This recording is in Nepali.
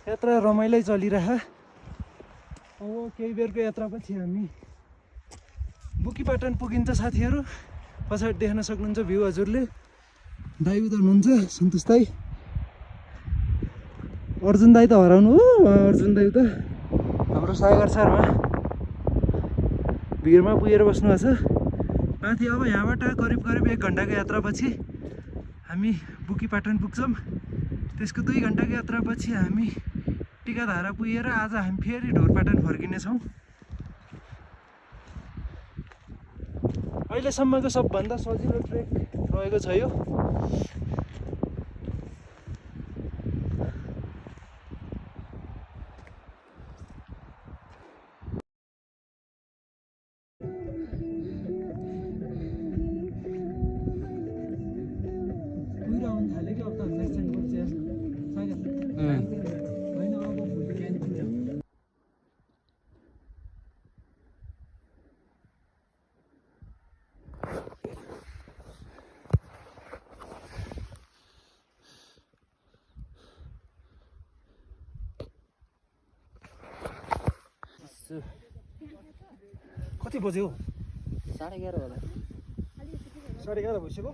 यात्रा रमाइलो चलिरह। अब केही बेरको यात्रापछि हामी बुकीपाटन पुगिन्छ साथीहरू। पछाडि देख्न सक्नुहुन्छ भ्यू हजुरले। दाइ उता हुनुहुन्छ सन्तोष दाइ, अर्जुन दाइ त हराउनु हो। अर्जुन दाइ उता हाम्रो सागर सरमा भिरमा पुगेर बस्नुभएको छ माथि। अब यहाँबाट करिब 1 घन्टाको यात्रापछि हामी बुकीपाटन पुग्छौँ। त्यसको 2 घन्टाको यात्रापछि हामी टिकाधारा पुगेर आज हामी फेरि ढोरपाटन फर्किनेछौँ। अहिलेसम्मको सबभन्दा सजिलो ट्रेक रहेको छ यो। कति बज्यो? 11:30 होला। 11:30 भइसक्यो।